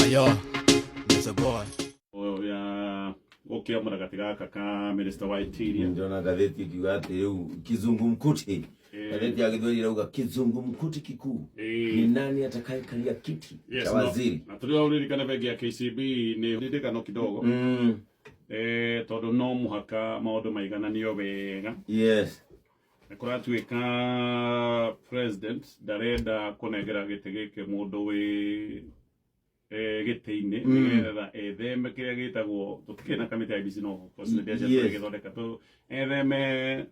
Yo, there's a boy. Ya ukiamura katika kaka Minister wa Interior ndio na gazeti kiuga ati kizungumkuti gazeti ya Githweri rauga kizungumkuti kikuu ni nani atakayekalia kiti cha waziri na tuliwaulirikana begi ya KCB ni ndikano kidogo tondu no muhaka maundu maigananio wega yes kuratuika president ndarenda kunengera giti giki mundu wi gitine nigetha etheme kiria gitagwo tutikena kamiti ya IBC no possibility githondeka tu etheme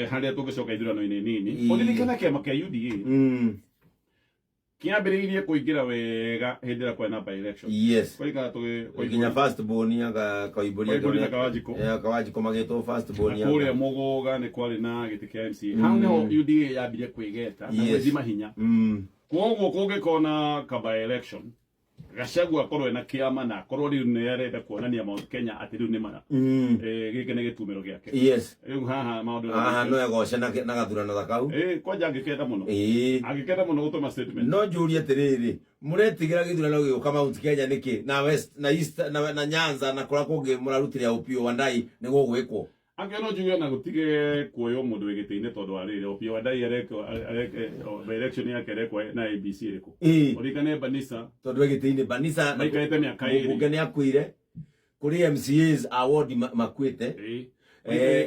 haria tungicoka ithurano-ini nini uririkana kiama kia UDA kiambiriirie kuingira wega hindi ria kwena by election yes koiga kinya first born ya Koiburia Kawajiko magitwo first born ya kuria muguga ni kwari na giti kia MC hau niho UDA yambirie kwigeta na gwithima hinya koguo kungikona kaba election Gachagua akorwo ena kiama na akorwo riu ni arenda kuonania Mount Kenya ati riu ni mana giki ni gitumiro giake yes riu haha maundu no egosha na gathurano thakau kwanja angikenda muno gutuma statement no njuri atiriri muretigira githurano giguka Mount Kenya niki na west na east na Nyanza na kura kungi murarutire Opiyo Wandayi ni gugwikwo angeno juya na gutige kuoyo mundu wigitine tondu arire Opiyo Wandayi areko election yake areko na IBC riko urikane Banisa tondu wigitine Banisa maikaite miaka iri bunge ni akuire kuri MCAs award makwite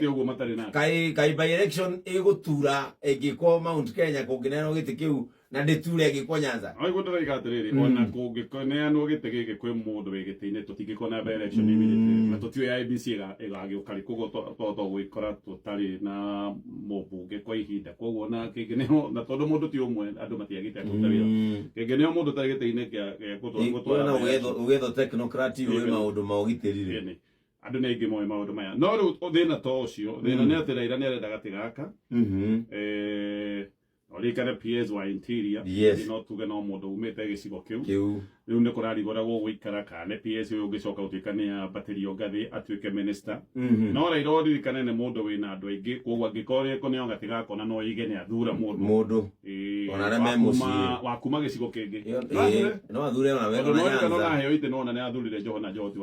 uguo matari na kai by election igutura igiko Mount Kenya kungineno giti kiu na nditure igiko Nyanza ai gutara igatiriri ona kungikone anu giti giki kwi mundu wigitine tutingikona by election immediately na tutio ya IBC igagiukari kugo to gwikora tutari na mubunge kwa ihinda koguo na kingineo na tondu mundu ti umwe andu matiagite akutawira kingineo mundu tarigitine kia gutwara na ugetho technocrat we maundu maugitirire andu ni ingi moe maundu maya no riu thina to ucio thina ni ati Raila ni arenda gatigaka orikane PS wa Interior no tuge no mundu umite gicigo kiu riu ni kurarigoragwo guikara kana PS uyu ungicoka utikane ya baterio ngathi atuike minister no Raila orikane ni mundu wina andu aingi koguo angikore ko ni ongatigaka na no ige ni athura mundu ona reme muci wakuma gicigo kingi no athure ona wega na Nyanza no na heyo ite no na ni athurire Johana Jotu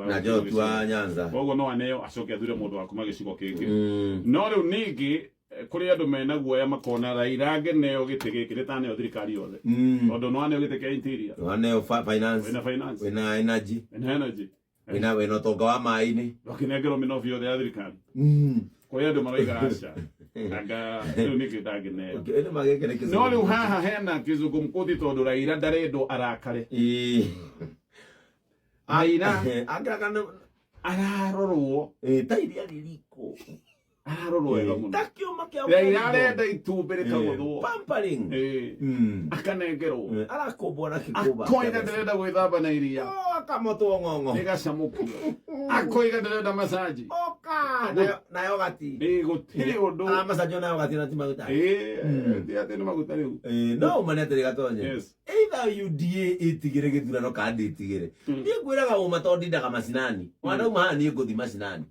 wa Nyanza koguo no aneo acoke athure mundu wakuma gicigo kingi no riu ningi kuri andu mena guoya makona Raila ngeneo giti giki ritaneo thirikari yothe tondu no aneo giti kia Interior no aneo finance wina energy wina tonga wa mai-ini wakinengero minofu yothe ya thirikari kuri andu maroiga aca anga riu niki ndangeneo no riu haha hena kizungumkuti tondu Raila ndarendo arakare Raila ararorwo tairia ririko ararorwo wega muno takiuma kia Raila arenda itumbi rikaguthwo pampering akanengerwo arakombwo na kikuba akoiga ndirenda gwithamba na iria akamotwo ng'ong'o igacamuku akoiga ndirenda masaji na yogati gutiri undu masaji na yogati na timaguta ati ni maguta riu no umane atiri gatonye either UDA itigire githurano kandi itigire ni ngwiraga uma tondi ndaga macinani wanauma haha ni nguthi macinani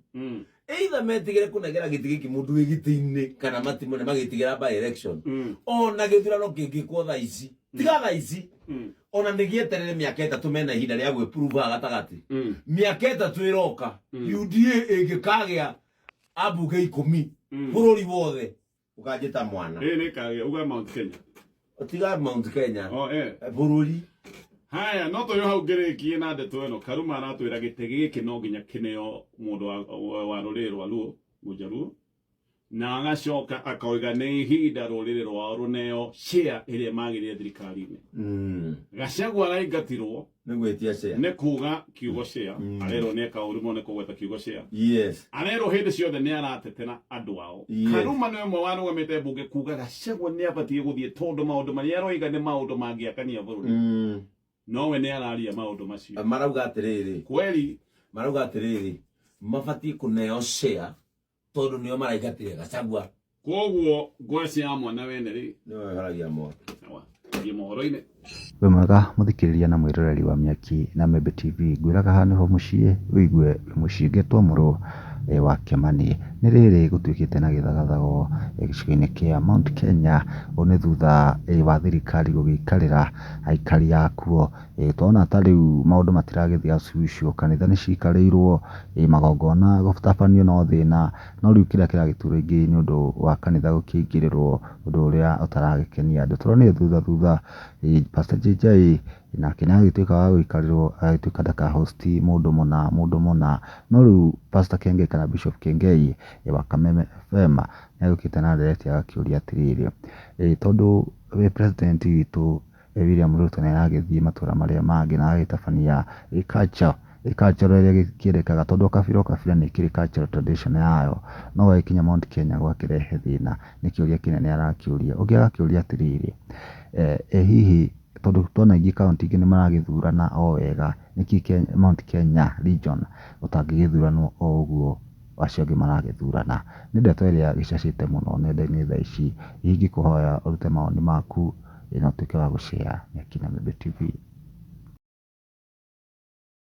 either metigire kunegera giti giki mundu wigiti-ini kana matimone magitigira by election ona githurano kingikwo thaa ici tiga thaa ici ona nigieterere miaka 3 mena ihinda ria gwiprove agatagati miaka 3 iroka UDA ingikagia abunge 10 bururi wothe ukajita mwana ni kagia uga Mount Kenya tiga Mount Kenya bururi haya no to yo hau ngirikie na ndeto eno Karuma aratwira gite giki no nginya kineo mundu wa ruriri rwa Luo Mujaruo na agacoka akoiga ni ihinda ruriri rwa runeo share iria magirire thirikari-ini Gachagua araingatirwo ni gwetia share ni kuga kiugo share arero ni kaurimo ni kugweta kiugo share yes arero hindi ciothe ni aratetena andu ao Karuma ni mwe warugamite bunge kuga Gachagua ni abatie guthie tondu maundu maria aroiga ni maundu mangiakania bururi no we ni araria maundu macio marauga atiriri kweli marauga atiriri mabati kuneo share tondu nio maraigatire Gachagua koguo ngweci ya mwana wene ri no haragia mo sawa ye mohoro-ini we mwega muthikiriria na mwiroreri wa Miaki na Membe TV ngwiraga haha niho mucii wigue mucinge twamurwo wa Kimani nĩ rĩrĩ gũtuĩkĩte na gĩthagathago gĩcigo-inĩ kĩa Mount Kenya. Ũũ nĩ thutha wa thirikari gũgĩikarĩra aikari akuo. Tuona ta rĩu maũndũ matiragĩthiĩ as usual, kanitha nĩ cikarĩirwo, magongona gũtabanio no thĩna, no rĩu kĩrĩa kĩragĩtuura nĩ ũndũ wa kanitha gũkĩingĩrĩrwo, ũndũ ũrĩa ũtaragĩkenia andũ. Tũronire thutha Pastor JJ nake nĩ agĩtuĩka wa gũikarĩrwo, agĩtuĩka ndaka host mũndũ mũna, no rĩu Pastor Kengei kana Bishop Kengei wa Kameme FM nĩ agĩũkĩte na ndereti agakĩũria atĩrĩrĩ, tondũ we president witũ William Ruto nĩ aragĩthiĩ matũra marĩa mangĩ na agĩtabania culture ĩrĩa ĩkĩrĩkaga, tondũ kabira nĩ ĩkĩrĩ cultural tradition yayo, no gagĩkinya Mount Kenya gwakĩrehe thĩna. Nĩ kĩũria kĩnene arakĩũria. Ũngĩ agakĩũria atĩrĩrĩ, hihi tondũ tuona ingĩ kaunti ingĩ nĩ maragĩthurana o wega, nĩkĩ Mount Kenya region gũtangĩgĩthuranwo o ũguo acio angĩ maragĩthurana? Nĩ ndeto ĩrĩa gĩcacĩte mũno nenda-inĩ thaa ici. Ingĩkũhoya ũrute mawoni maku na ũtuĩke wa gũshare Nyaki na Membe TV.